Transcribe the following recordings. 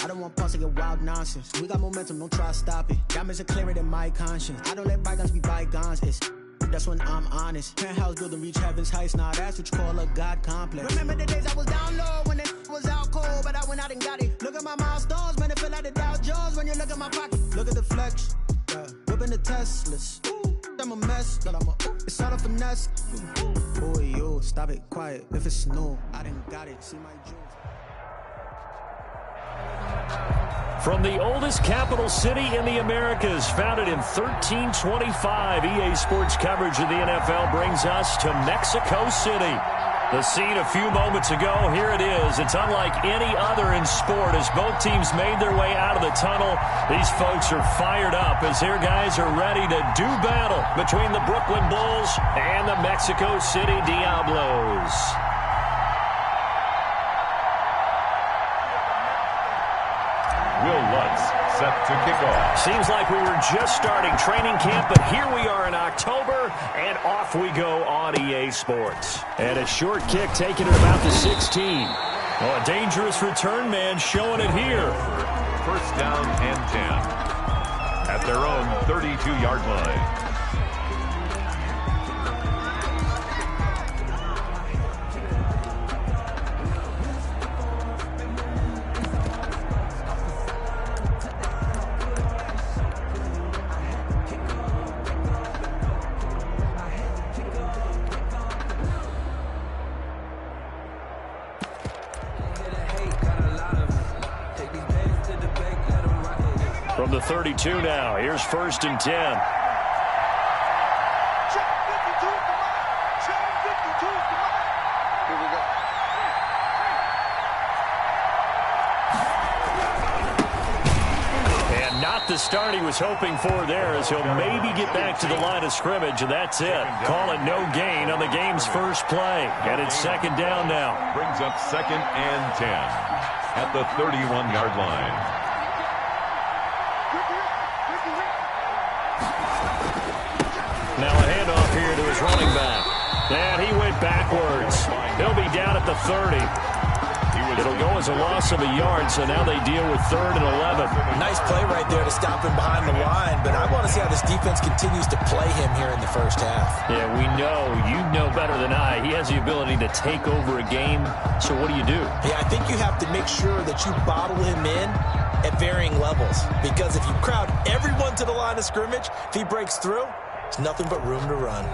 don't want pause to get wild nonsense. We got momentum, don't try to stop it. Diamonds are clearer than my conscience. I don't let bygones be bygones. That's when I'm honest. Penthouse building, reach heaven's heights. Now that's what you call a God complex. Remember the days I was down low when it was out cold, but I went out and got it. Look at my milestones, man, it feel like the Dow Jones when you look at my pocket. Look at the flex, whipping the Teslas. I'm a mess, but it's all a finesse. Boy, you stop it, quiet. If it's new, I didn't got it. See my jewels. From the oldest capital city in the Americas, founded in 1325, EA Sports coverage of the NFL brings us to Mexico City. The scene a few moments ago, here it is. It's unlike any other in sport as both teams made their way out of the tunnel. These folks are fired up as their guys are ready to do battle between the Brooklyn Bulls and the Mexico City Diablos. Will Lutz set to kick off. Seems like we were just starting training camp, but here we are in October, and off we go on EA Sports. And a short kick taken at about the 16. Oh, a dangerous return man showing it here. First down and 10 at their own 32-yard line. From the 32 now, here's 1st and 10. And not the start he was hoping for there, as he'll maybe get back to the line of scrimmage, and that's it. Call it no gain on the game's first play. And it's 2nd down now. Brings up 2nd and 10 at the 31-yard line. Now a handoff here to his running back. And he went backwards. He'll be down at the 30. It'll go as a loss of a yard, so now they deal with 3rd and 11. Nice play right there to stop him behind the line, but I want to see how this defense continues to play him here in the first half. Yeah, we know. You know better than I. He has the ability to take over a game, so what do you do? Yeah, I think you have to make sure that you bottle him in at varying levels, because if you crowd everyone to the line of scrimmage, if he breaks through, it's nothing but room to run.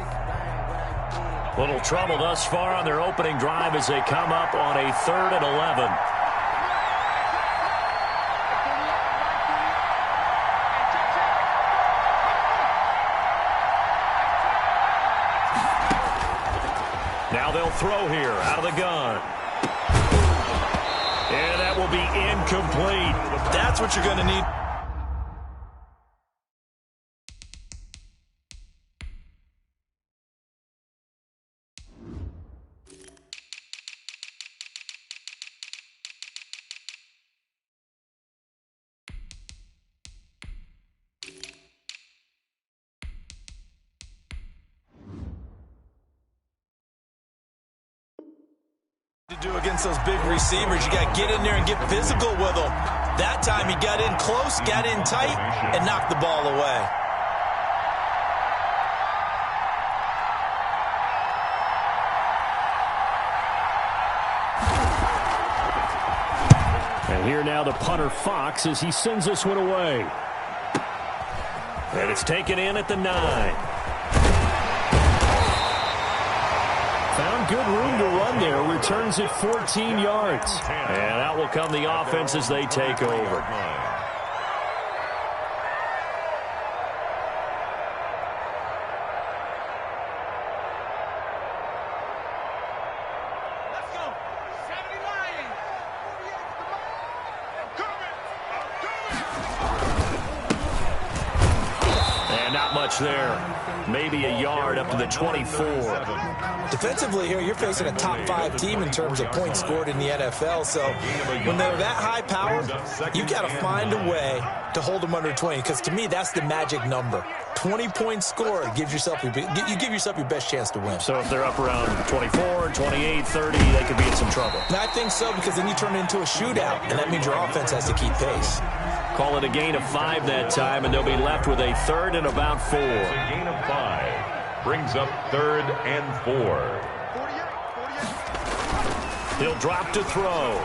Little trouble thus far on their opening drive as they come up on a 3rd and 11. Now they'll throw here out of the gun. And that will be incomplete. That's what you're going to need. To do against those big receivers, you got to get in there and get physical with them. That time he got in close, got in tight, and knocked the ball away. And here now the punter Fox as he sends this one away. And it's taken in at the 9. Found good room to run there. Returns it 14 yards. And out will come the offense as they take over. much there. Maybe a yard up to the 24. Defensively here, you're facing a top-5 team in terms of points scored in the NFL. So when they're that high powered, you got to find a way to hold them under 20. Because to me, that's the magic number. 20 points scored gives yourself you give yourself your best chance to win. So if they're up around 24, 28, 30, they could be in some trouble. And I think so, because then you turn it into a shootout, and that means your offense has to keep pace. Call it a gain of 5 that time, and they'll be left with a 3rd and about 4. A gain of 5 brings up 3rd and 4. He'll drop to throw.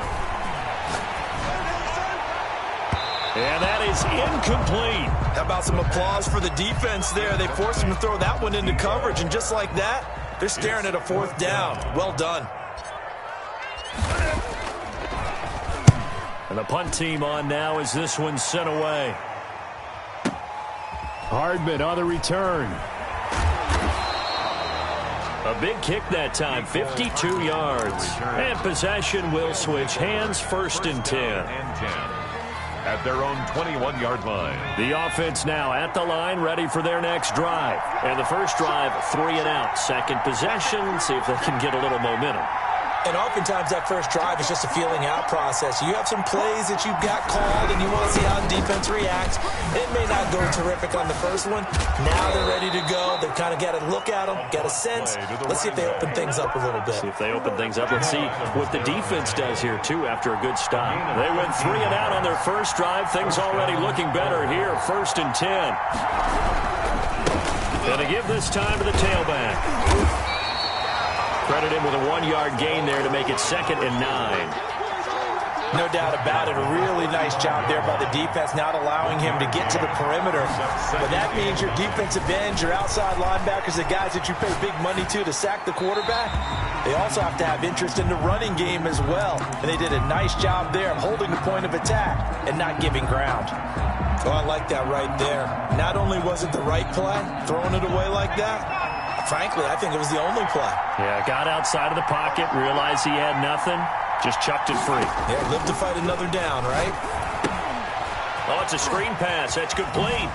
And that is incomplete. How about some applause for the defense there? They forced him to throw that one into coverage, and just like that, they're staring at a 4th down. Well done. And the punt team on now as this one's sent away. Hardman on the return. A big kick that time, 52 yards. And possession will switch hands, 1st and 10. At their own 21-yard line. The offense now at the line, ready for their next drive. And the first drive, 3 and out. Second possession, see if they can get a little momentum. And oftentimes that first drive is just a feeling out process. You have some plays that you've got called and you want to see how the defense reacts. It may not go terrific on the first one. Now they're ready to go. They've kind of got to look at them, get a sense. Let's see if they open things up a little bit. See if they open things up. Let's see what the defense does here, too, after a good stop. They went 3 and out on their first drive. Things already looking better here, 1st and 10. Going to give this time to the tailback. Credit him with a 1-yard gain there to make it 2nd and 9. No doubt about it. A really nice job there by the defense, not allowing him to get to the perimeter. But that means your defensive ends, your outside linebackers, the guys that you pay big money to sack the quarterback, they also have to have interest in the running game as well. And they did a nice job there of holding the point of attack and not giving ground. Oh, I like that right there. Not only was it the right play, throwing it away like that, frankly, I think it was the only play. Yeah, got outside of the pocket, realized he had nothing, just chucked it free. Yeah, live to fight another down, right? Oh, it's a screen pass. That's complete.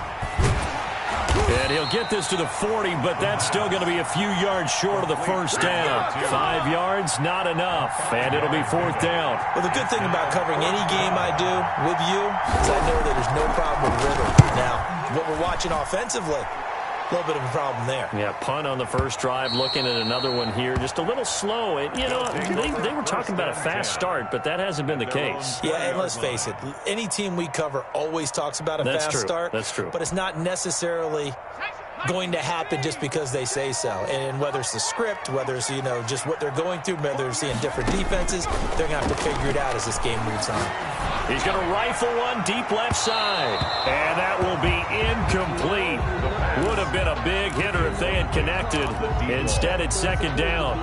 And he'll get this to the 40, but that's still going to be a few yards short of the first down. 5 yards, not enough, and it'll be 4th down. Well, the good thing about covering any game I do with you is I know that there's no problem with rhythm. Now, what we're watching offensively, a little bit of a problem there. Yeah, punt on the first drive, looking at another one here. Just a little slow. And, you know, they were talking about a fast start, but that hasn't been the case. Yeah, and let's face it, any team we cover always talks about a fast start. That's true. But it's not necessarily going to happen just because they say so. And whether it's the script, whether it's, you know, just what they're going through, whether they're seeing different defenses, they're going to have to figure it out as this game moves on. He's going to rifle one deep left side. And that will be incomplete. Would have been a big hitter if they had connected. Instead, it's 2nd down.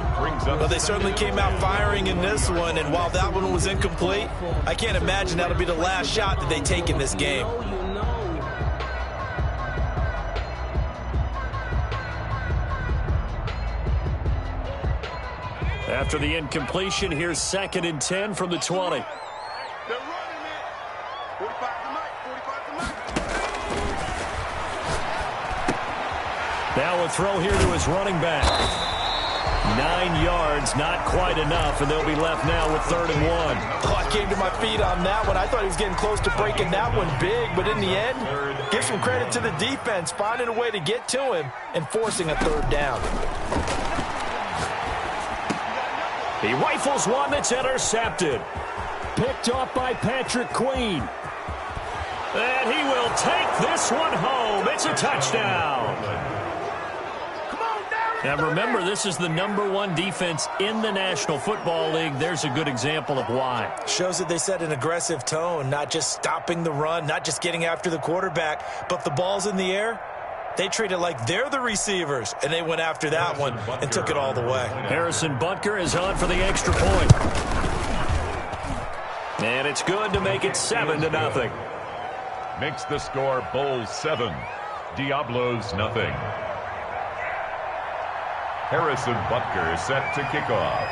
Well, they certainly came out firing in this one, and while that one was incomplete, I can't imagine that'll be the last shot that they take in this game. After the incompletion, here's 2nd and 10 from the 20. Now a throw here to his running back. 9 yards, not quite enough, and they'll be left now with 3rd and 1. Oh, I came to my feet on that one. I thought he was getting close to breaking that one big, but in the end, give some credit to the defense, finding a way to get to him and forcing a 3rd down. He rifles one that's intercepted. Picked off by Patrick Queen. And he will take this one home. It's a touchdown. Now remember, this is the #1 defense in the National Football League. There's a good example of why. Shows that they set an aggressive tone, not just stopping the run, not just getting after the quarterback, but the ball's in the air. They treat it like they're the receivers, and they went after that one and took it all the way. Harrison Butker is on for the extra point. And it's good to make it 7-0. Makes the score Bulls 7, Diablos nothing. Harrison Butker set to kick off.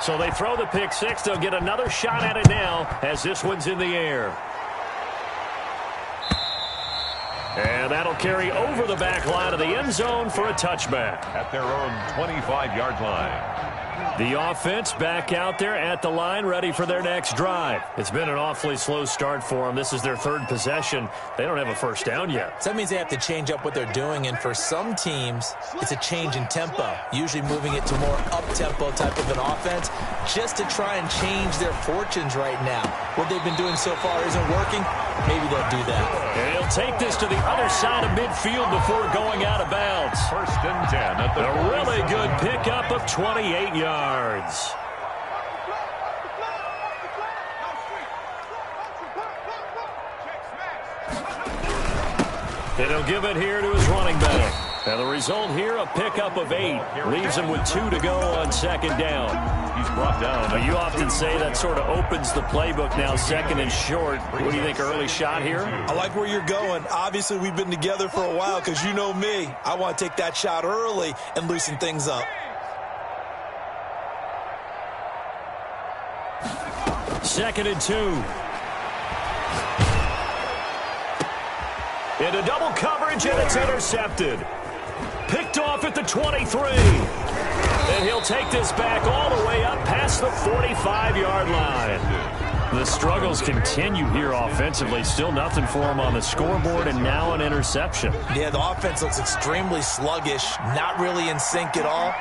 So they throw the pick six. They'll get another shot at it now as this one's in the air. And that'll carry over the back line of the end zone for a touchback. At their own 25-yard line. The offense back out there at the line, ready for their next drive. It's been an awfully slow start for them. This is their third possession. They don't have a first down yet. So that means they have to change up what they're doing, and for some teams, it's a change in tempo, usually moving it to more up-tempo type of an offense, just to try and change their fortunes right now. What they've been doing so far isn't working. Maybe they'll do that. And he'll take this to the other side of midfield before going out of bounds. First and 10 at the a really good pickup of 28 yards. And he'll give it here to his running back. And the result here, a pickup of 8. Leaves him with 2 to go on second down. He's brought down. But you often say that sort of opens the playbook now, second and short. What do you think, early shot here? I like where you're going. Obviously, we've been together for a while because you know me. I want to take that shot early and loosen things up. Second and 2. Into double coverage, and it's intercepted. Picked off at the 23. And he'll take this back all the way up past the 45-yard line. The struggles continue here offensively. Still nothing for him on the scoreboard, and now an interception. Yeah, the offense looks extremely sluggish, not really in sync at all.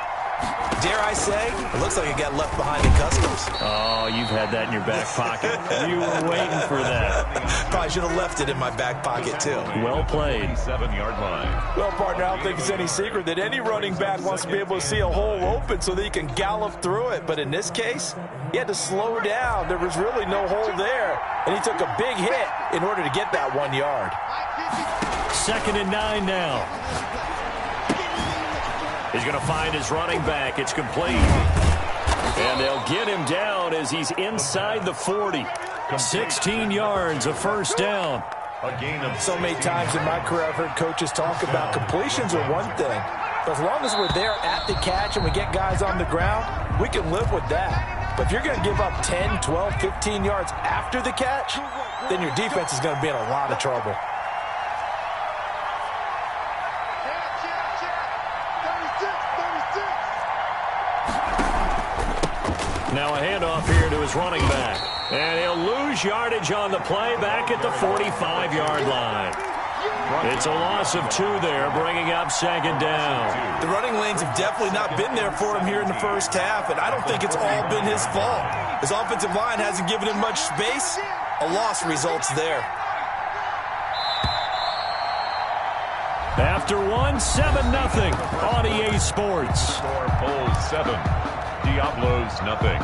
Dare I say, it looks like it got left behind in customs. Oh, you've had that in your back pocket. You were waiting for that. Probably should have left it in my back pocket, too. Well played. 7-yard line. Well, partner, I don't think it's any secret that any running back wants to be able to see a hole open so that he can gallop through it. But in this case, he had to slow down. There was really no hole there. And he took a big hit in order to get that 1 yard. Second and 9 now. He's going to find his running back. It's complete. And they'll get him down as he's inside the 40. 16 yards, a first down. A gain of so many times in my career I've heard coaches talk about completions are one thing. But as long as we're there at the catch and we get guys on the ground, we can live with that. But if you're going to give up 10, 12, 15 yards after the catch, then your defense is going to be in a lot of trouble. Now a handoff here to his running back. And he'll lose yardage on the play back at the 45-yard line. It's a loss of 2 there, bringing up second down. The running lanes have definitely not been there for him here in the first half, and I don't think it's all been his fault. His offensive line hasn't given him much space. A loss results there. After 1, 7-0 on EA Sports. Score Bulls 7. Diablos nothing.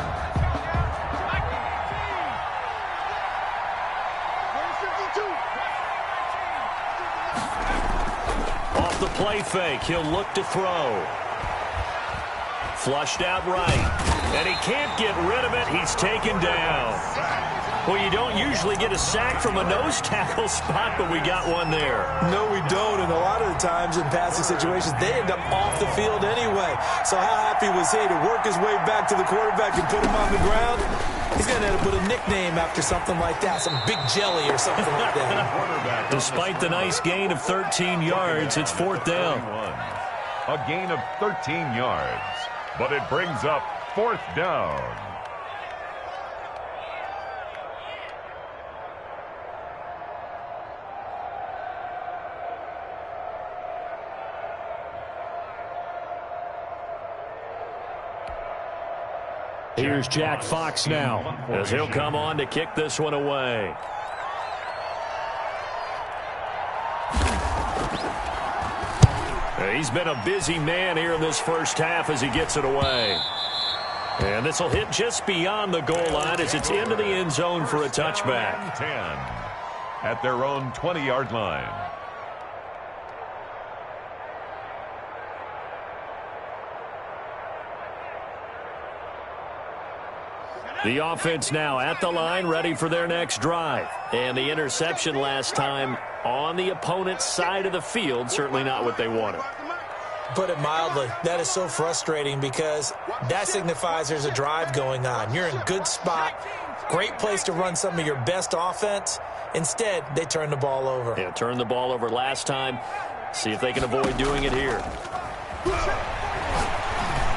Off the play fake, he'll look to throw. Flushed out right. And he can't get rid of it. He's taken down. Well, you don't usually get a sack from a nose tackle spot, but we got one there. No, we don't, and a lot of the times in passing situations, they end up off the field anyway. So how happy was he to work his way back to the quarterback and put him on the ground? He's going to have to put a nickname after something like that, some Big Jelly or something like that. Despite the nice gain of 13 yards, it's fourth down. A gain of 13 yards, but it brings up fourth down. Here's Jack Fox now, as he'll come on to kick this one away. He's been a busy man here in this first half as he gets it away. And this will hit just beyond the goal line as it's into the end zone for a touchback. 10 at their own 20-yard line. The offense now at the line, ready for their next drive. And the interception last time on the opponent's side of the field, certainly not what they wanted. Put it mildly, that is so frustrating because that signifies there's a drive going on. You're in good spot. Great place to run some of your best offense. Instead, they turn the ball over. Yeah, turned the ball over last time. See if they can avoid doing it here.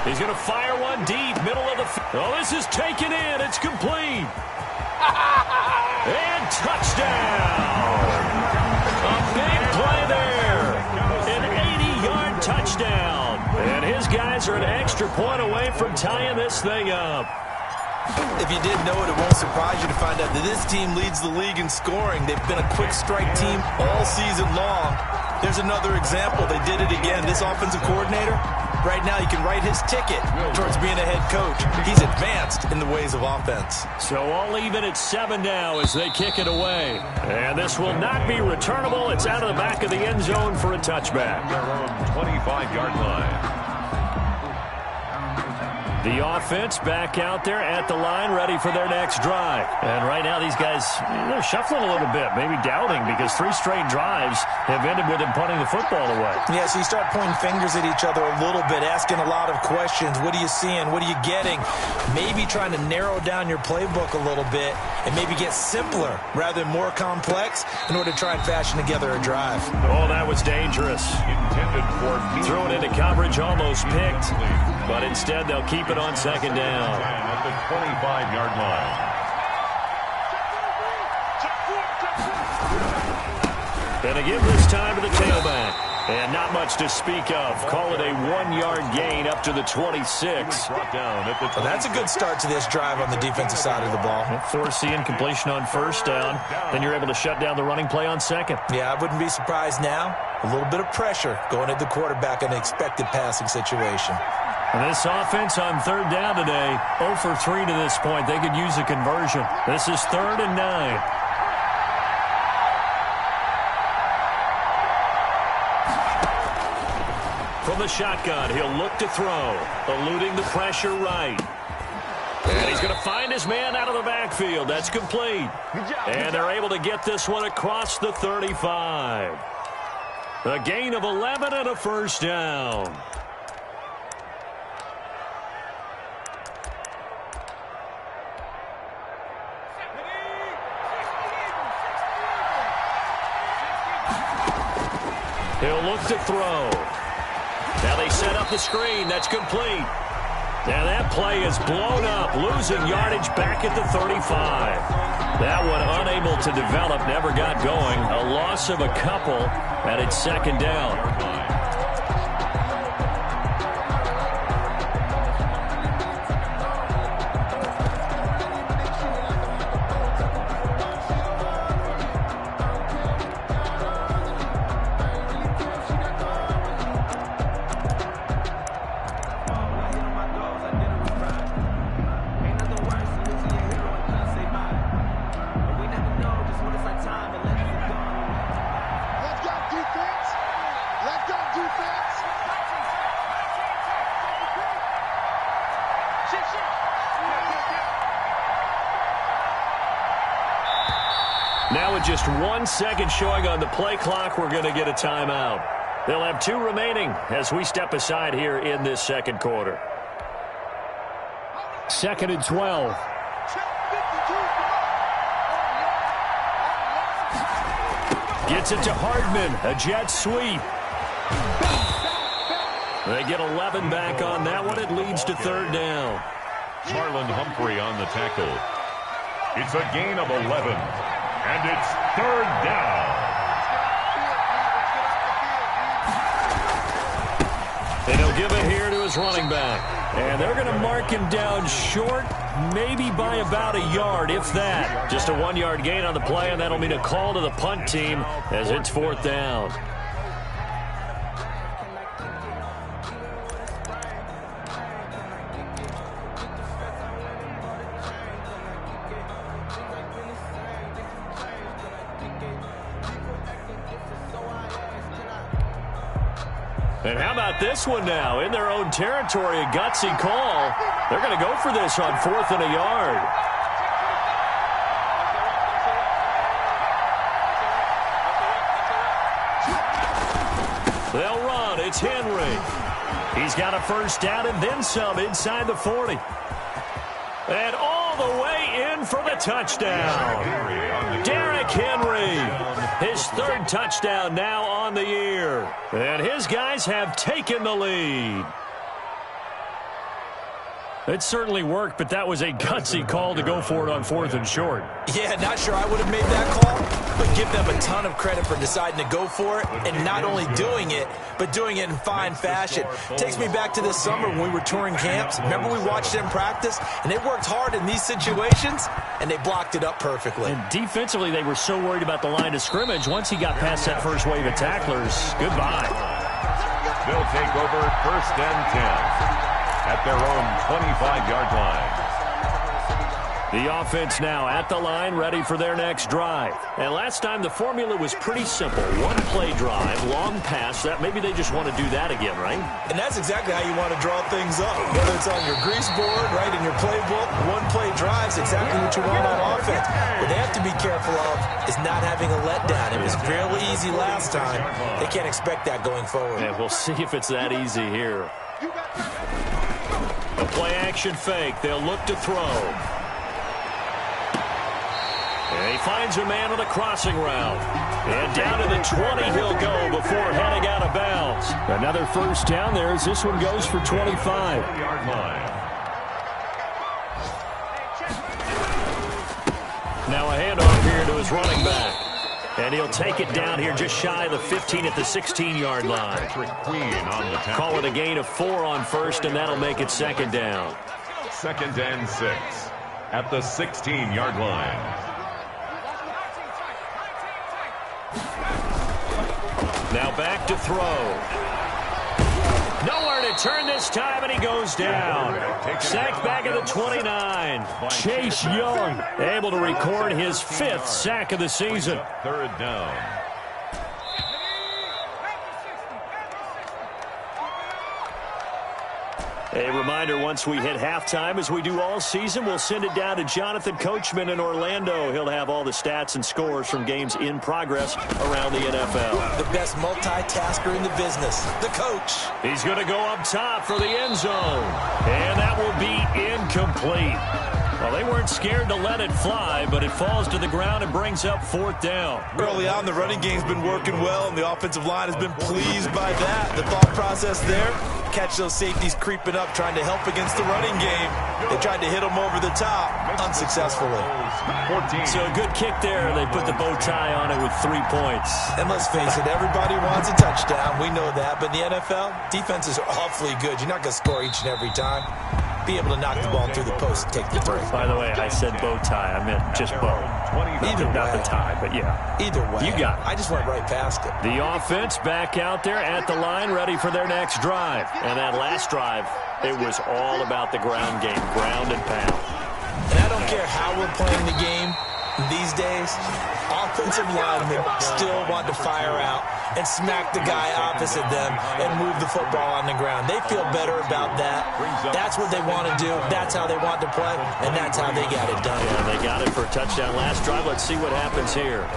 He's going to fire one deep, middle of the field. Oh, this is taken in. It's complete. And touchdown. A big play there. An 80-yard touchdown. And his guys are an extra point away from tying this thing up. If you didn't know it, it won't surprise you to find out that this team leads the league in scoring. They've been a quick strike team all season long. There's another example. They did it again. This offensive coordinator, right now, he can write his ticket towards being a head coach. He's advanced in the ways of offense. So all even at 7 now as they kick it away. And this will not be returnable. It's out of the back of the end zone for a touchback. Their own 25-yard line. The offense back out there at the line, ready for their next drive. And right now these guys, they're shuffling a little bit, maybe doubting, because 3 straight drives have ended with them punting the football away. Yeah, so you start pointing fingers at each other a little bit, asking a lot of questions. What are you seeing? What are you getting? Maybe trying to narrow down your playbook a little bit and maybe get simpler rather than more complex in order to try and fashion together a drive. Oh, that was dangerous. Intended for Throw it into coverage, almost picked, but instead they'll keep it on second down. At the 25-yard line. And a give this time to the tailback. And not much to speak of. Call it a 1-yard gain up to the 26. Brought down at the 26. Well, that's a good start to this drive on the defensive side of the ball. Force incompletion on first down. Then you're able to shut down the running play on second. Yeah, I wouldn't be surprised now. A little bit of pressure going at the quarterback in an expected passing situation. And this offense on third down today, 0 for 3 to this point. They could use a conversion. This is 3rd and 9. From the shotgun, he'll look to throw, eluding the pressure right. And he's going to find his man out of the backfield. That's complete. And they're able to get this one across the 35. A gain of 11 and a first down. He'll look to throw. Now they set up the screen. That's complete. Now that play is blown up, losing yardage back at the 35. That one unable to develop, never got going. A loss of a couple, and it's second down. Now with just 1 second showing on the play clock, we're going to get a timeout. They'll have 2 remaining as we step aside here in this second quarter. 2nd and 12. Gets it to Hardman, a jet sweep. They get 11 back on that one. It leads to 3rd down. Marlon Humphrey on the tackle. It's a gain of 11. And it's 3rd down. And he'll give it here to his running back. And they're going to mark him down short, maybe by about a yard, if that. Just a 1-yard gain on the play, and that'll mean a call to the punt team as it's 4th down. And how about this one now? In their own territory, a gutsy call. They're going to go for this on 4th and a yard. They'll run. It's Henry. He's got a first down and then some inside the 40. And all the way in for the touchdown. Derrick Henry, his third touchdown now on the year. And his guys have taken the lead. It certainly worked, but that was a gutsy call to go for it on 4th and short. Yeah, not sure I would have made that call, but give them a ton of credit for deciding to go for it and not only doing it, but doing it in fine fashion. Takes me back to this summer when we were touring camps. Remember we watched them practice, and they worked hard in these situations, and they blocked it up perfectly. And defensively, they were so worried about the line of scrimmage. Once he got past that first wave of tacklers, goodbye. They'll take over 1st and 10. At their own 25-yard line. The offense now at the line, ready for their next drive. And last time, the formula was pretty simple. One-play drive, long pass. That maybe they just want to do that again, right? And that's exactly how you want to draw things up. Whether it's on your grease board, right, in your playbook, one-play drive's exactly what you want on offense. What they have to be careful of is not having a letdown. It was fairly easy last time. They can't expect that going forward. And we'll see if it's that easy here. A play-action fake. They'll look to throw. And he finds a man on the crossing route. And down to the 20 he'll go before heading out of bounds. Another first down there as this one goes for 25. Now a handoff here to his running back. And he'll take it down here just shy of the 15 at the 16-yard line. Call it a gain of 4 on first, and that'll make it 2nd down. 2nd and 6 at the 16-yard line. Now back to throw. Nowhere to turn this time, and he goes down. Sacked back at the 29. Chase Young able to record his 5th sack of the season. 3rd down. A reminder, once we hit halftime, as we do all season, we'll send it down to Jonathan Coachman in Orlando. He'll have all the stats and scores from games in progress around the NFL. The best multitasker in the business, the coach. He's going to go up top for the end zone. And that will be incomplete. Well, they weren't scared to let it fly, but it falls to the ground and brings up 4th down. Early on, the running game's been working well, and the offensive line has been pleased by that. The thought process there, catch those safeties creeping up, trying to help against the running game. They tried to hit them over the top, unsuccessfully. So a good kick there. They put the bow tie on it with 3 points. And let's face it, everybody wants a touchdown. We know that. But in the NFL, defenses are awfully good. You're not going to score each and every time. Be able to knock the ball through the post and take the three. By the way, I said bow tie. I meant just bow. Either way. Not the tie, but yeah. Either way. You got it. I just went right past it. The offense back out there at the line, ready for their next drive. And that last drive, it was all about the ground game, ground and pound. And I don't care how we're playing the game these days, offensive linemen still want to fire out and smack the guy opposite them and move the football on the ground. They feel better about that. That's what they want to do. That's how they want to play, and that's how they got it done. Yeah, they got it for a touchdown last drive. Let's see what happens here.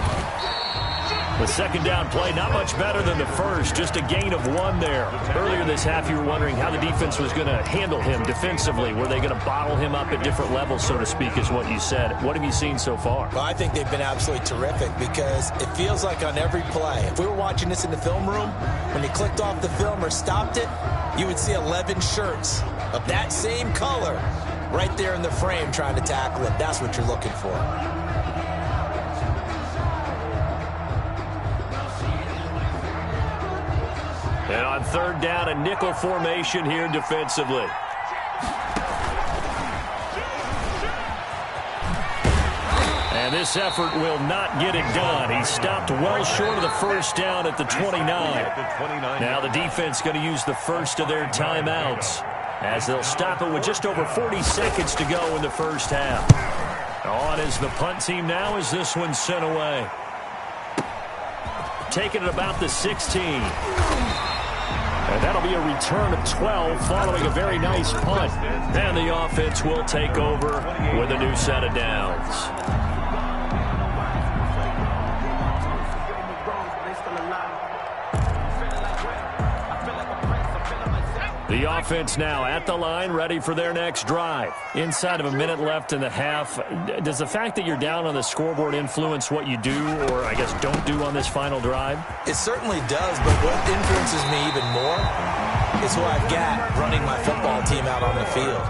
The 2nd down play, not much better than the first, just a gain of 1 there. Earlier this half, you were wondering how the defense was going to handle him defensively. Were they going to bottle him up at different levels, so to speak, is what you said. What have you seen so far? Well, I think they've been absolutely terrific because it feels like on every play, if we were watching this in the film room, when you clicked off the film or stopped it, you would see 11 shirts of that same color right there in the frame trying to tackle it. That's what you're looking for. And on 3rd down, a nickel formation here defensively. And this effort will not get it done. He stopped well short of the first down at the 29. Now the defense going to use the first of their timeouts as they'll stop it with just over 40 seconds to go in the first half. On is the punt team now as this one's sent away. Taking it about the 16. And that'll be a return of 12 following a very nice punt. And the offense will take over with a new set of downs. The offense now at the line, ready for their next drive. Inside of a minute left in the half, does the fact that you're down on the scoreboard influence what you do, or I guess don't do on this final drive? It certainly does, but what influences me even more is who I've got running my football team out on the field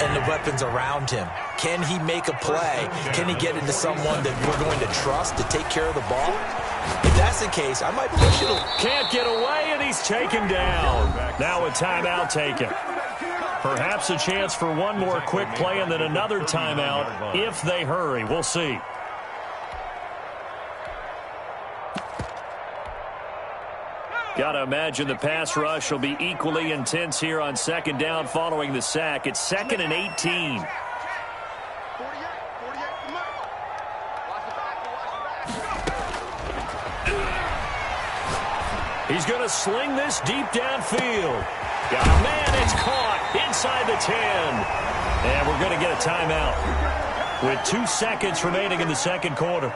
and the weapons around him. Can he make a play? Can he get into someone that we're going to trust to take care of the ball? If that's the case, I might push it. Can't get away, and he's taken down. Now a timeout taken. Perhaps a chance for one more quick play and then another timeout if they hurry. We'll see. Got to imagine the pass rush will be equally intense here on second down following the sack. It's 2nd and 18. He's going to sling this deep downfield. Got a man, it's caught inside the 10. And we're going to get a timeout with 2 seconds remaining in the second quarter.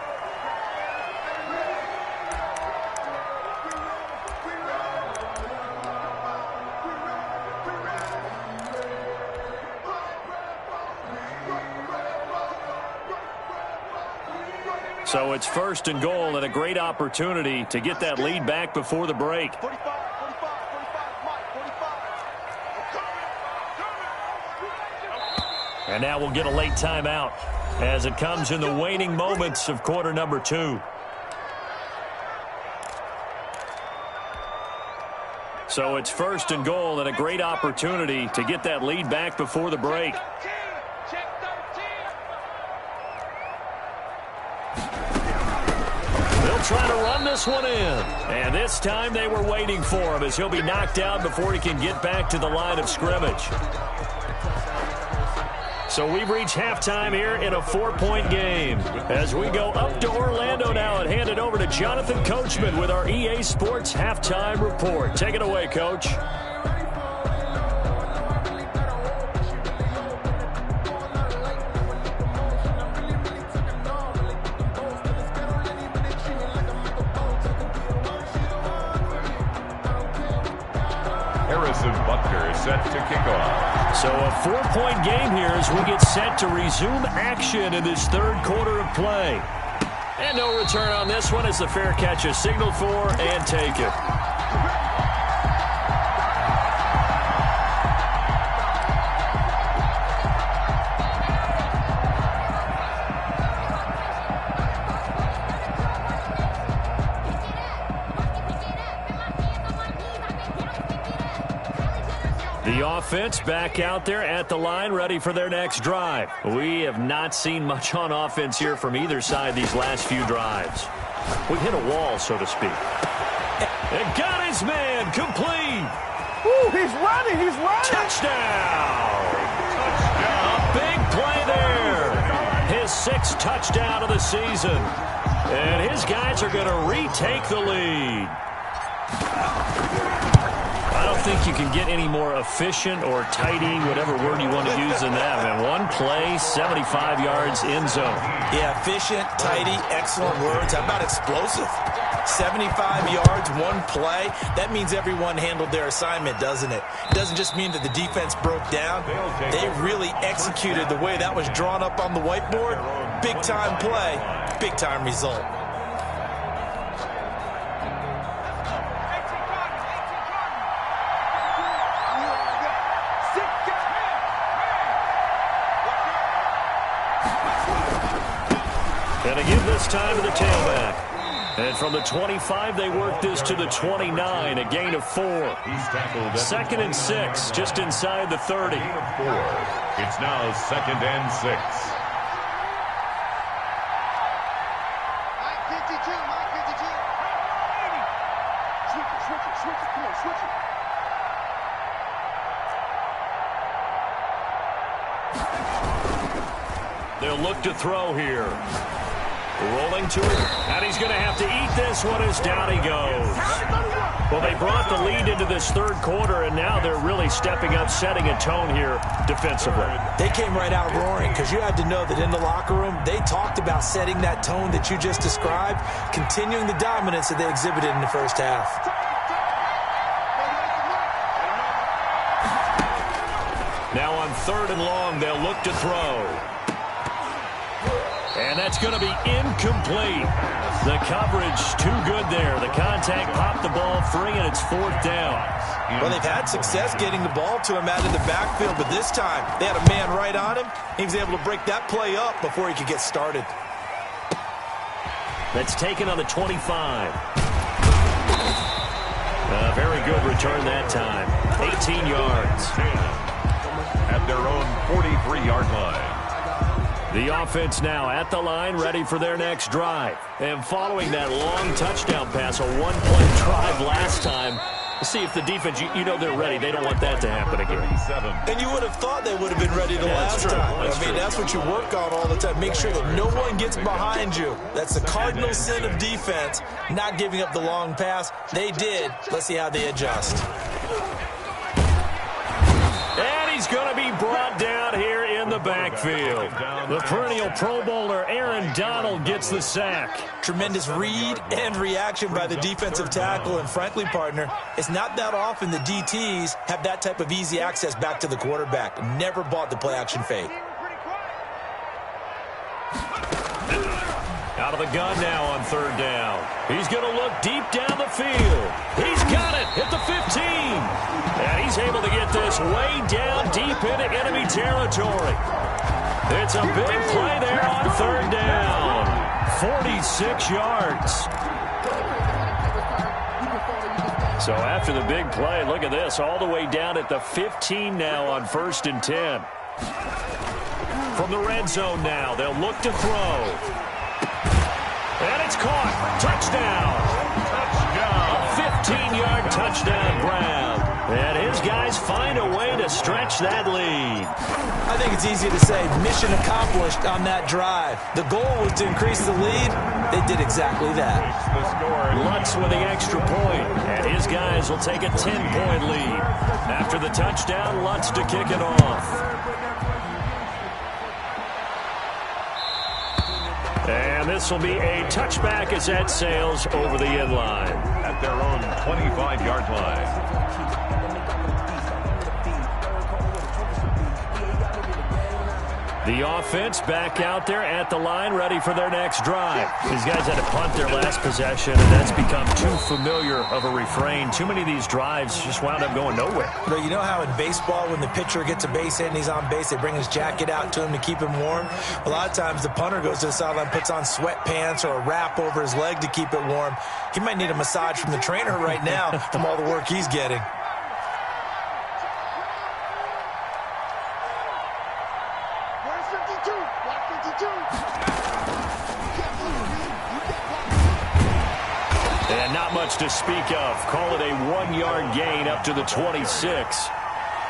So it's 1st and goal and a great opportunity to get that lead back before the break. And now we'll get a late timeout as it comes in the waning moments of quarter number 2. So it's 1st and goal and a great opportunity to get that lead back before the break. Trying to run this one in. And this time they were waiting for him as he'll be knocked out before he can get back to the line of scrimmage. So we've reached halftime here in a 4-point game. As we go up to Orlando now and hand it over to Jonathan Coachman with our EA Sports Halftime Report. Take it away, Coach. Set to kick off. So a 4-point game here as we get set to resume action in this third quarter of play. And no return on this one as the fair catch is signaled for and taken. The offense back out there at the line, ready for their next drive. We have not seen much on offense here from either side these last few drives. We hit a wall, so to speak. And got his man complete. Ooh, he's running, he's running. Touchdown. A big play there. His 6th touchdown of the season. And his guys are going to retake the lead. I don't think you can get any more efficient or tidy, whatever word you want to use in that. Man, one play, 75 yards in zone. Yeah, efficient, tidy, excellent words. How about explosive? 75 yards, one play. That means everyone handled their assignment, doesn't it? It doesn't just mean that the defense broke down. They really executed the way that was drawn up on the whiteboard. Big-time play, big-time result. And to give this time to the tailback. And from the 25, they work this to the 29, a gain of 4. 2nd and 6, just inside the 30. It's now 2nd and 6. They'll look to throw here. Rolling to it, and he's going to have to eat this one as down he goes. Well, they brought the lead into this third quarter, and now they're really stepping up, setting a tone here defensively. They came right out roaring because you had to know that in the locker room, they talked about setting that tone that you just described, continuing the dominance that they exhibited in the first half. Now on 3rd and long, they'll look to throw. And that's going to be incomplete. The coverage too good there. The contact popped the ball free, and it's 4th down. Well, they've had success getting the ball to him out in the backfield, but this time they had a man right on him. He was able to break that play up before he could get started. That's taken on the 25. Very good return that time. 18 yards. At their own 43-yard line. The offense now at the line, ready for their next drive. And following that long touchdown pass, a one-play drive last time, see if the defense, you know they're ready. They don't want that to happen again. And you would have thought they would have been ready the last time. That's what you work on all the time. Make sure that no one gets behind you. That's the cardinal sin of defense, not giving up the long pass. They did. Let's see how they adjust. And he's going to be brought down here in the backfield. The perennial Pro Bowler Aaron Donald gets the sack. Tremendous read and reaction by the defensive tackle. And frankly, partner, it's not that often the DTs have that type of easy access back to the quarterback. Never bought the play-action fake. Out of the gun now on 3rd down. He's going to look deep down the field. He's got it at the 15. And he's able to get this way down deep into enemy territory. It's a big play there on 3rd down. 46 yards. So after the big play, look at this, all the way down at the 15 now on 1st and 10. From the red zone now, they'll look to throw. And it's caught. Touchdown. A 15-yard touchdown grab. And his guys find a way to stretch that lead. I think it's easy to say mission accomplished on that drive. The goal was to increase the lead. They did exactly that. Lutz with the extra point. And his guys will take a 10-point lead. After the touchdown, Lutz to kick it off. And this will be a touchback as that sails over the end line. At their own 25-yard line. The offense back out there at the line, ready for their next drive. These guys had to punt their last possession, and that's become too familiar of a refrain. Too many of these drives just wound up going nowhere. But you know how in baseball, when the pitcher gets a base hit and he's on base, they bring his jacket out to him to keep him warm? A lot of times the punter goes to the sideline, puts on sweatpants or a wrap over his leg to keep it warm. He might need a massage from the trainer right now from all the work he's getting. And not much to speak of. Call it a 1-yard gain up to the 26.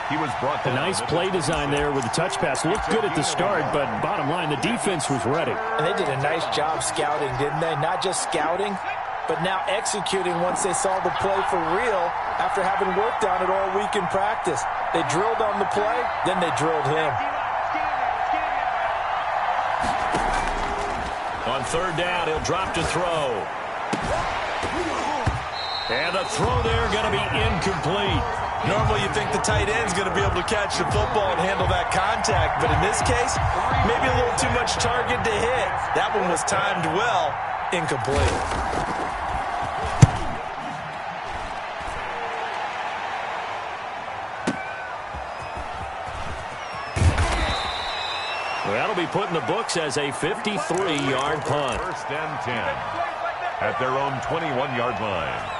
He was brought down. A nice play design there with the touch pass. Looked good at the start, but bottom line, the defense was ready. And they did a nice job scouting, didn't they? Not just scouting, but now executing once they saw the play for real after having worked on it all week in practice. They drilled on the play, then they drilled him. On 3rd down, he'll drop to throw. And the throw there going to be incomplete. Normally you think the tight end's going to be able to catch the football and handle that contact, but in this case, maybe a little too much target to hit. That one was timed well, incomplete. Well, that'll be put in the books as a 53-yard punt. 1st and 10 at their own 21-yard line.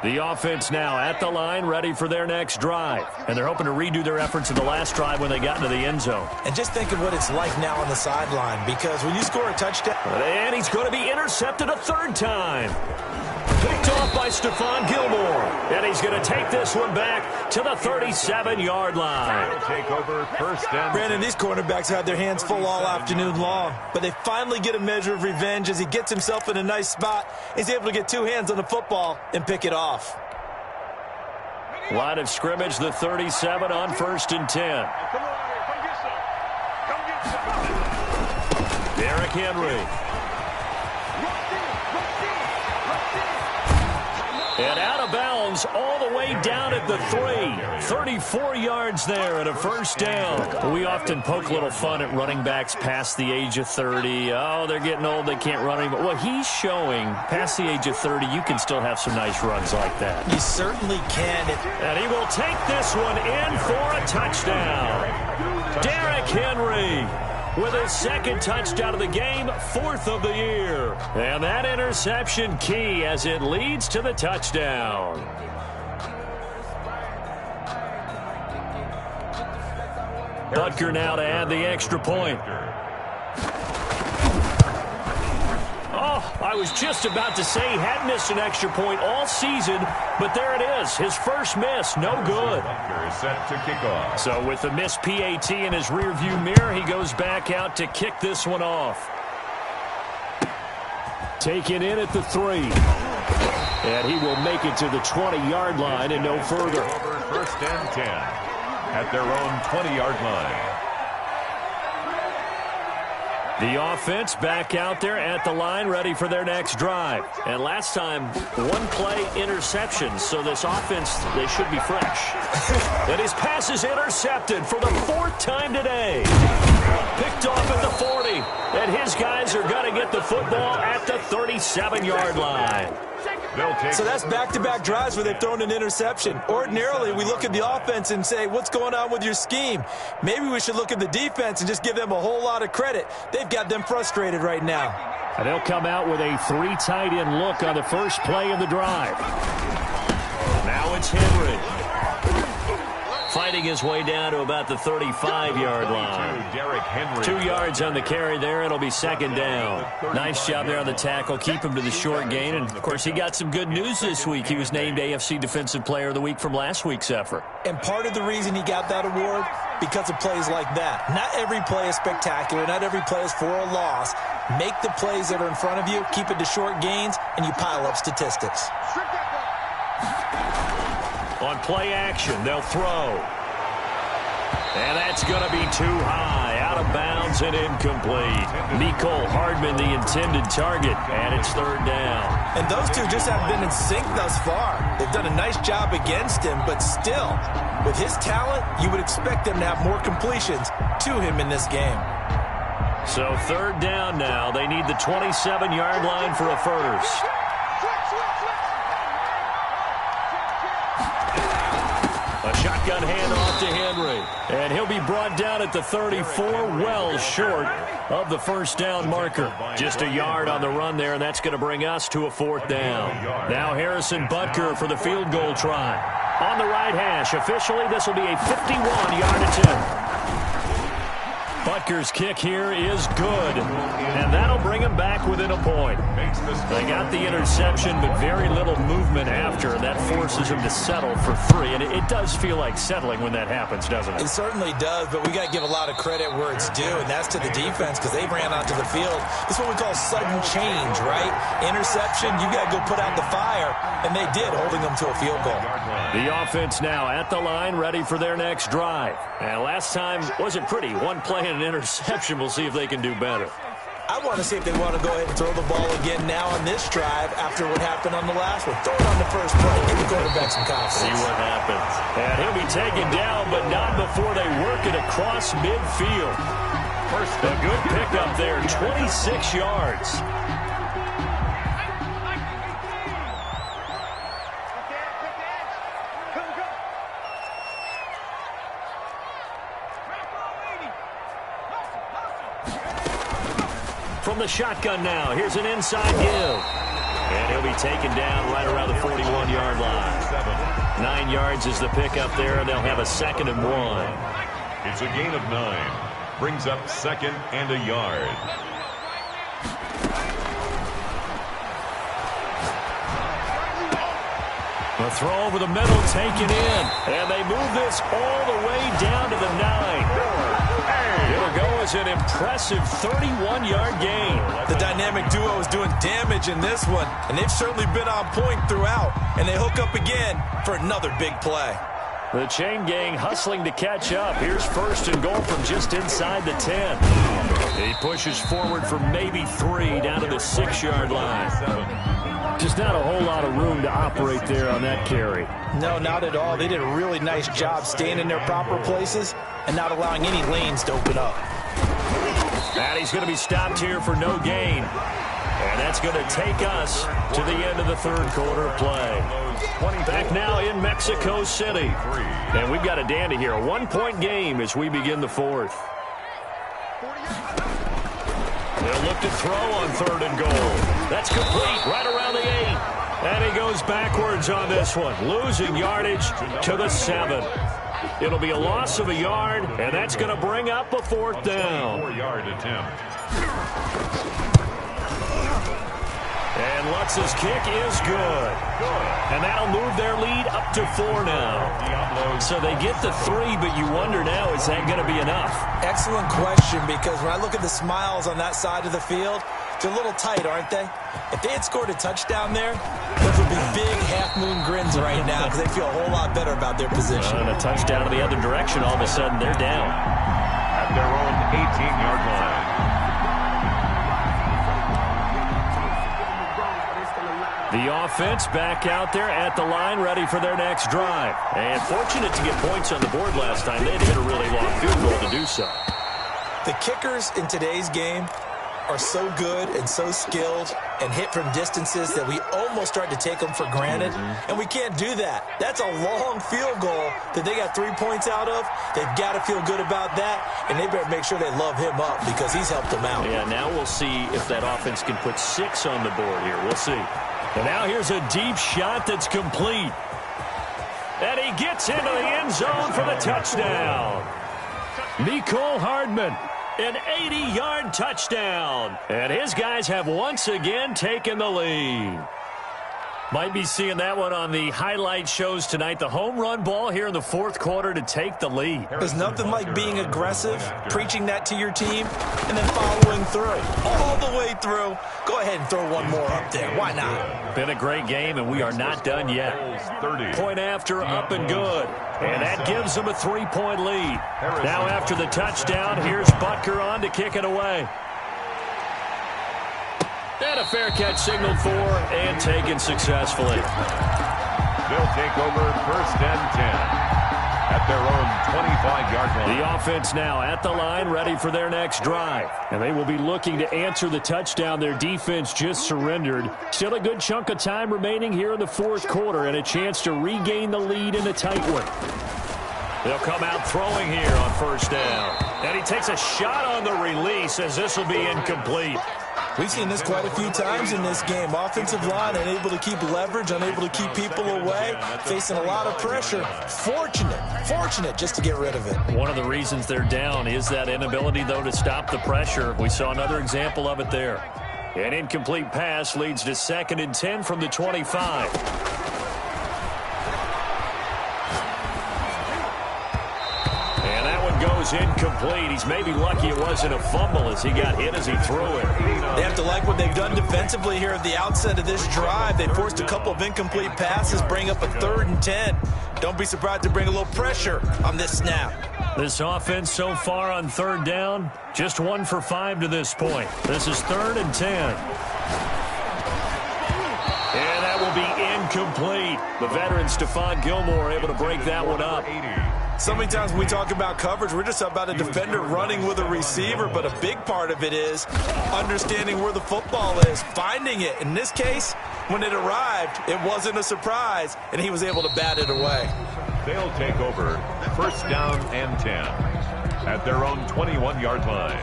The offense now at the line, ready for their next drive. And they're hoping to redo their efforts in the last drive when they got into the end zone. And just think of what it's like now on the sideline, because when you score a touchdown... And he's going to be intercepted a 3rd time. Picked off by Stephon Gilmore. And he's going to take this one back to the 37-yard line. Take over 1st and... Brandon, these cornerbacks had their hands full all afternoon long, but they finally get a measure of revenge as he gets himself in a nice spot. He's able to get 2 hands on the football and pick it off. Line of scrimmage, the 37 on 1st and 10. Derrick Henry. And out of bounds all the way down at the 3. 34 yards there and a first down. We often poke a little fun at running backs past the age of 30. Oh, they're getting old, they can't run anymore. Well, he's showing past the age of 30, you can still have some nice runs like that. You certainly can. And he will take this one in for a touchdown. Derrick Henry with his second touchdown of the game, 4th of the year. And that interception key as it leads to the touchdown. Butker now to add the extra point. Oh, I was just about to say he had missed an extra point all season, but there it is. His first miss, no good. Butker is set to kick off. So with the missed PAT in his rearview mirror, he goes back out to kick this one off. Taken in at the 3. And he will make it to the 20-yard line and no further. Over 1st and 10 at their own 20-yard line. The offense back out there at the line, ready for their next drive. And last time, one play interception, so this offense, they should be fresh. And his pass is intercepted for the 4th time today. Picked off at the 40, and his guys are going to get the football at the 37-yard line. So that's back-to-back drives where they've thrown an interception. Ordinarily, we look at the offense and say, what's going on with your scheme? Maybe we should look at the defense and just give them a whole lot of credit. They've got them frustrated right now. And they'll come out with a 3 tight end look on the first play of the drive. Now it's Henry. Fighting his way down to about the 35-yard line. Derrick Henry. 2 yards on the carry there. It'll be 2nd down. Nice job there on the tackle. Keep him to the short gain. And, of course, he got some good news this week. He was named AFC Defensive Player of the Week from last week's effort. And part of the reason he got that award, because of plays like that. Not every play is spectacular. Not every play is for a loss. Make the plays that are in front of you, keep it to short gains, and you pile up statistics. On play action, they'll throw. And that's going to be too high. Out of bounds and incomplete. Mecole Hardman, the intended target, and it's 3rd down. And those two just haven't been in sync thus far. They've done a nice job against him, but still, with his talent, you would expect them to have more completions to him in this game. So 3rd down now. They need the 27-yard line for a first. A shotgun handoff to Henry. And he'll be brought down at the 34, well short of the first down marker. Just a yard on the run there, and that's going to bring us to a 4th down. Now Harrison Butker for the field goal try. On the right hash, officially this will be a 51-yard attempt. Butker's kick here is good, and that'll bring him back within a point. They got the interception, but very little movement after, and that forces him to settle for 3. And it does feel like settling when that happens, doesn't it? It certainly does, but we got to give a lot of credit where it's due, and that's to the defense because they ran onto the field. This is what we call sudden change, right? Interception, you got to go put out the fire, and they did, holding them to a field goal. The offense now at the line, ready for their next drive. And last time wasn't pretty. One play and an interception. We'll see if they can do better. I want to see if they want to go ahead and throw the ball again now on this drive after what happened on the last one. Throw it on the first play. Give the quarterback some confidence. See what happens. And he'll be taken down, but not before they work it across midfield. A good pickup there, 26 yards. From the shotgun now, here's an inside give. And he'll be taken down right around the 41-yard line. 9 yards is the pickup there, and they'll have a 2nd and 1. It's a gain of 9. Brings up 2nd and a yard. The throw over the middle taken in. And they move this all the way down to the 9. It'll go as an impressive 31-yard gain. The dynamic duo is doing damage in this one, and they've certainly been on point throughout. And they hook up again for another big play. The chain gang hustling to catch up. Here's first and goal from just inside the 10. He pushes forward for maybe 3 down to the 6-yard line. Just not a whole lot of room to operate there on that carry. No, not at all. They did a really nice job staying in their proper places and not allowing any lanes to open up. And he's going to be stopped here for no gain. And that's going to take us to the end of the third quarter play. Back now in Mexico City. And we've got a dandy here. A 1-point game as we begin the fourth. They'll look to throw on third and goal. That's complete right around the 8. And he goes backwards on this one, losing yardage to the 7. It'll be a loss of a yard, and that's going to bring up a fourth down. 4-yard attempt. And Lutz's kick is good. And that'll move their lead up to 4 now. So they get the 3, but you wonder now, is that going to be enough? Excellent question, because when I look at the smiles on that side of the field, they're a little tight, aren't they? If they had scored a touchdown there, those would be big half-moon grins right now because they feel a whole lot better about their position. And a touchdown to the other direction, all of a sudden they're down. At their own 18-yard line. The offense back out there at the line, ready for their next drive. And fortunate to get points on the board last time. They had to hit a really long field goal to do so. The kickers in today's game are so good and so skilled and hit from distances that we almost start to take them for granted. And we can't do that. That's a long field goal that they got 3 points out of. They've got to feel good about that, and they better make sure they love him up because he's helped them out. Yeah, now we'll see if that offense can put 6 on the board here. We'll see. And now here's a deep shot that's complete. And he gets into the end zone for the touchdown. Nicole Hardman. An 80-yard touchdown. And his guys have once again taken the lead. Might be seeing that one on the highlight shows tonight. The home run ball here in the fourth quarter to take the lead. There's nothing like being aggressive, preaching that to your team, and then following through. All the way through. Go ahead and throw one more up there. Why not? Been a great game, and we are not done yet. Point after, up and good. And that gives them a 3-point lead. Now after the touchdown, here's Butker on to kick it away. And a fair catch signaled for and taken successfully. They'll take over first and 10 at their own 25-yard line. The offense now at the line, ready for their next drive. And they will be looking to answer the touchdown their defense just surrendered. Still a good chunk of time remaining here in the fourth quarter and a chance to regain the lead in a tight one. They'll come out throwing here on first down. And he takes a shot on the release as this will be incomplete. We've seen this quite a few times in this game. Offensive line unable to keep leverage, unable to keep people away, facing a lot of pressure. Fortunate just to get rid of it. One of the reasons they're down is that inability, though, to stop the pressure. We saw another example of it there. An incomplete pass leads to 2nd and 10 from the 25. Goes incomplete. He's maybe lucky it wasn't a fumble as he got hit as he threw it. They have to like what they've done defensively here at the outset of this drive. They forced a couple of incomplete passes, bring up a 3rd and 10. Don't be surprised to bring a little pressure on this snap. This offense so far on 3rd down, just 1 for 5 to this point. This is 3rd and 10. And that will be incomplete. The veteran Stephon Gilmore able to break that one up. So many times when we talk about coverage, we're just about a defender running with a receiver, but a big part of it is understanding where the football is, finding it. In this case, when it arrived, it wasn't a surprise, and he was able to bat it away. They'll take over first down and 10 at their own 21-yard line.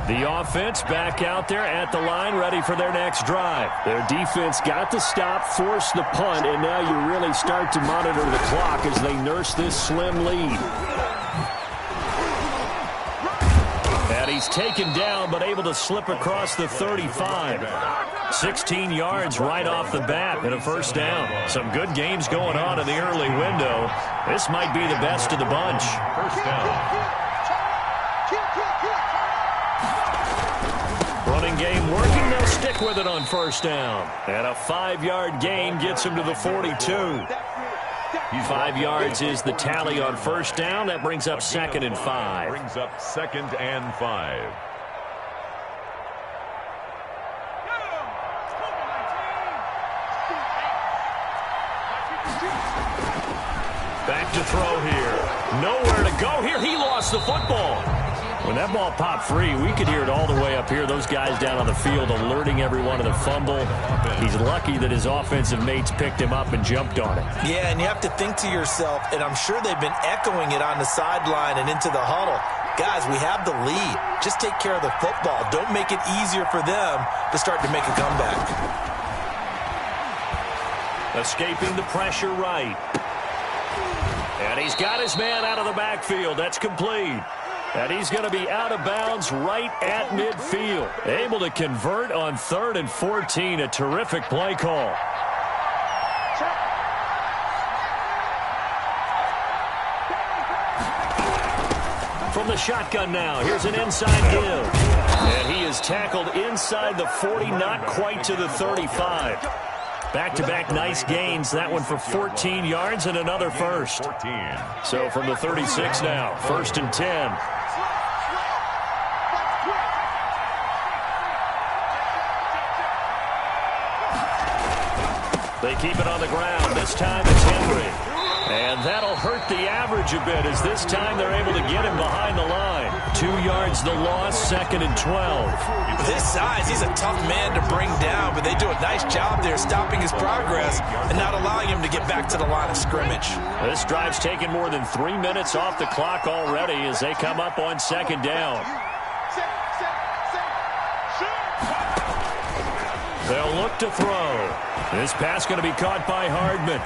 The offense back out there at the line, ready for their next drive. Their defense got the stop, forced the punt, and now you really start to monitor the clock as they nurse this slim lead. And he's taken down, but able to slip across the 35. 16 yards right off the bat and a first down. Some good games going on in the early window. This might be the best of the bunch. First down. Running game working. They'll stick with it on first down. And a 5-yard gain gets him to the 42. 5 yards is the tally on first down. That brings up 2nd and 5. Brings up 2nd and 5. Back to throw here. Nowhere to go here. He lost the football. When that ball popped free, we could hear it all the way up here. Those guys down on the field alerting everyone of the fumble. He's lucky that his offensive mates picked him up and jumped on it. Yeah, and you have to think to yourself, and I'm sure they've been echoing it on the sideline and into the huddle. Guys, we have the lead. Just take care of the football. Don't make it easier for them to start to make a comeback. Escaping the pressure right. And he's got his man out of the backfield. That's complete. And he's going to be out of bounds right at midfield. Able to convert on 3rd and 14. A terrific play call. From the shotgun now, here's an inside give. And he is tackled inside the 40, not quite to the 35. Back-to-back nice gains. That one for 14 yards and another first. 14. So from the 36 now, 1st and 10. They keep it on the ground. This time it's Henry. And that'll hurt the average a bit as this time they're able to get him behind the line. 2 yards the loss, 2nd and 12. With his size, he's a tough man to bring down, but they do a nice job there stopping his progress and not allowing him to get back to the line of scrimmage. This drive's taken more than 3 minutes off the clock already as they come up on 2nd down. They'll look to throw. This pass going to be caught by Hardman.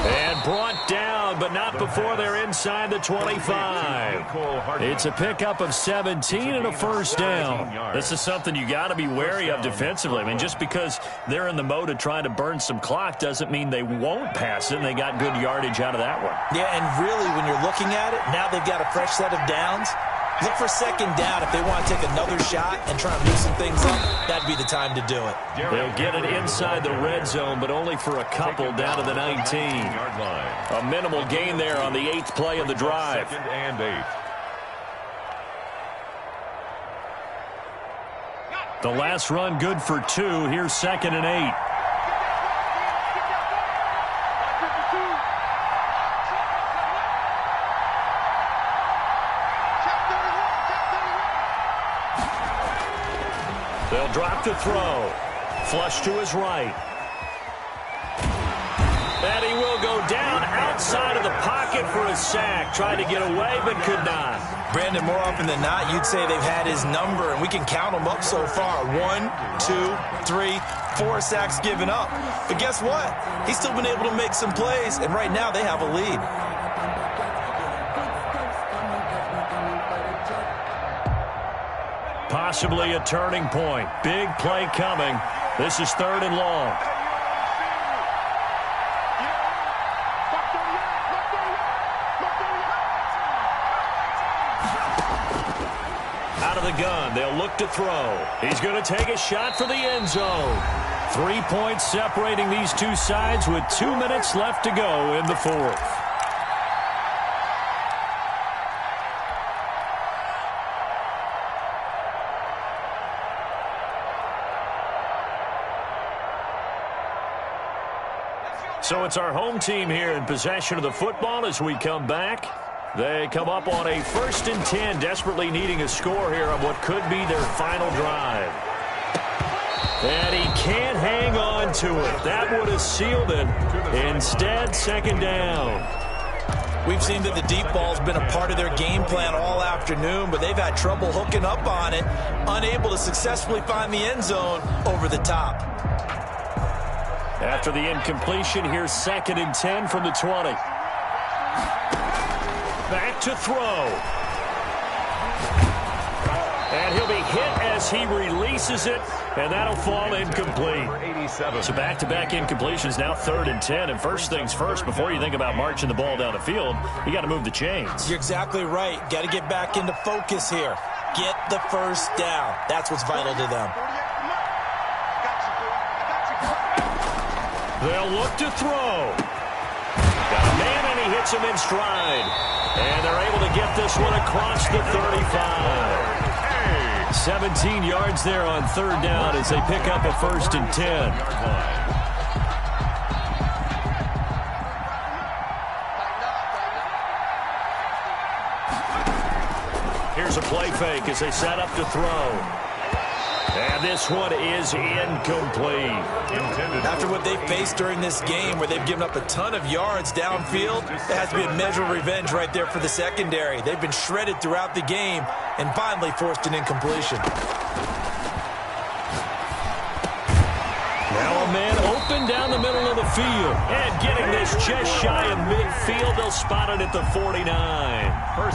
And brought down, but not before they're inside the 25. It's a pickup of 17 and a first down. This is something you got to be wary of defensively. I mean, just because they're in the mode of trying to burn some clock doesn't mean they won't pass it, and they got good yardage out of that one. Yeah, and really, when you're looking at it, now they've got a fresh set of downs. Look for 2nd down. If they want to take another shot and try and loosen things up, that'd be the time to do it. They'll get it inside the red zone, but only for a couple down to the 19. A minimal gain there on the 8th play of the drive. 2nd and 8. The last run good for 2. Here's 2nd and 8. They'll drop to throw. Flush to his right. And he will go down outside of the pocket for a sack. Tried to get away, but could not. Brandon, more often than not, you'd say they've had his number, and we can count them up so far. 1, 2, 3, 4 sacks given up. But guess what? He's still been able to make some plays, and right now they have a lead. Possibly a turning point. Big play coming. This is 3rd and long. Out of the gun. They'll look to throw. He's going to take a shot for the end zone. 3 points separating these two sides with 2 minutes left to go in the 4th. So it's our home team here in possession of the football as we come back. They come up on a 1st and 10, desperately needing a score here on what could be their final drive. And he can't hang on to it. That would have sealed it. Instead, 2nd down. We've seen that the deep ball's been a part of their game plan all afternoon, but they've had trouble hooking up on it, unable to successfully find the end zone over the top. After the incompletion, here's 2nd and 10 from the 20. Back to throw. And he'll be hit as this. He releases it, and that'll fall incomplete. So back-to-back incompletions, now 3rd and 10. And first things first, before you think about marching the ball down the field, you got to move the chains. You're exactly right. Got to get back into focus here. Get the first down. That's what's vital to them. They'll look to throw. Got a man, and he hits him in stride. And they're able to get this one across the 35. 17 yards there on 3rd down as they pick up a 1st and 10. Here's a play fake as they set up to throw. And this one is incomplete. After what they faced during this game where they've given up a ton of yards downfield, it has to be a measure of revenge right there for the secondary. They've been shredded throughout the game and finally forced an incompletion. Now a man open down the middle of the field. And getting this just shy of midfield, they'll spot it at the 49.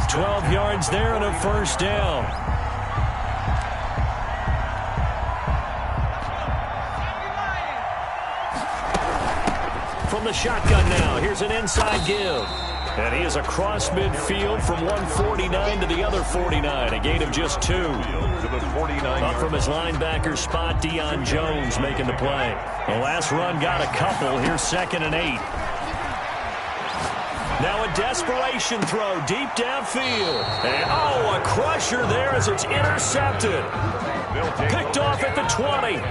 12 yards there and a 1st down. From the shotgun now, here's an inside give. And he is across midfield from 149 to the other 49, a gain of just 2. Up from his linebacker spot, Deion Jones making the play. The last run got a couple. Here's 2nd and 8. Now a desperation throw deep downfield. And, a crusher there as it's intercepted. Picked off at the 20.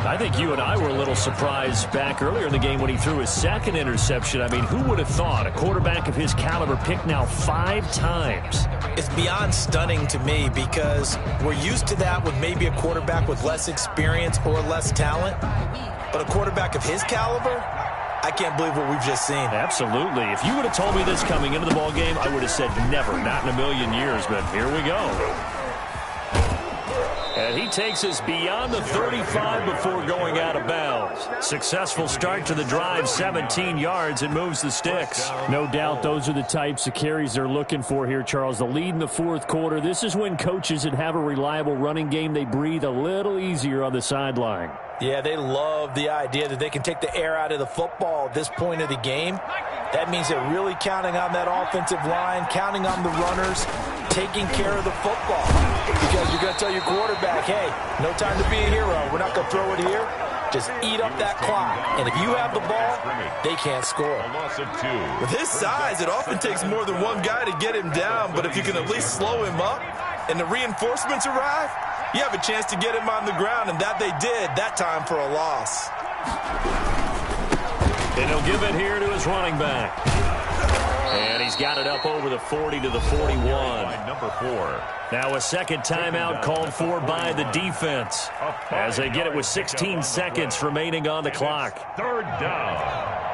I think you and I were a little surprised back earlier in the game when he threw his 2nd interception. I mean, who would have thought a quarterback of his caliber picked now 5 times? It's beyond stunning to me because we're used to that with maybe a quarterback with less experience or less talent. But a quarterback of his caliber, I can't believe what we've just seen. Absolutely. If you would have told me this coming into the ball game, I would have said never, not in a million years. But here we go. And he takes us beyond the 35 before going out of bounds. Successful start to the drive, 17 yards, and moves the sticks. No doubt those are the types of carries they're looking for here, Charles. The lead in the 4th quarter. This is when coaches that have a reliable running game, they breathe a little easier on the sideline. Yeah, they love the idea that they can take the air out of the football at this point of the game. That means they're really counting on that offensive line, counting on the runners, taking care of the football. Because you're going to tell your quarterback, hey, no time to be a hero. We're not going to throw it here. Just eat up that clock. And if you have the ball, they can't score. With his size, it often takes more than one guy to get him down. But if you can at least slow him up and the reinforcements arrive, you have a chance to get him on the ground, and that they did that time for a loss. And he'll give it here to his running back. And he's got it up over the 40 to the 41. Number 4. Now a second timeout called for by the defense as they get it with 16 seconds remaining on the clock. 3rd down.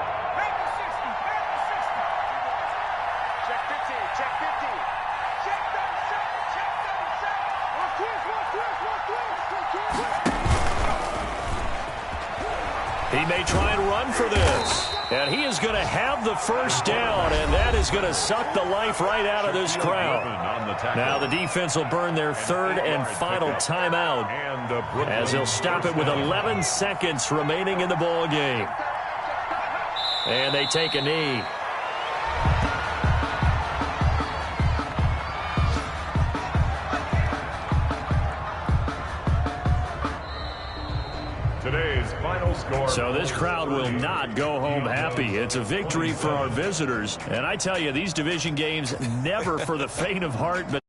He may try and run for this. And he is going to have the 1st down, and that is going to suck the life right out of this crowd. Now the defense will burn their 3rd and final timeout as they'll stop it with 11 seconds remaining in the ball game. And they take a knee. Today's final score. So this crowd will not go home happy. It's a victory for our visitors. And I tell you, these division games never for the faint of heart. But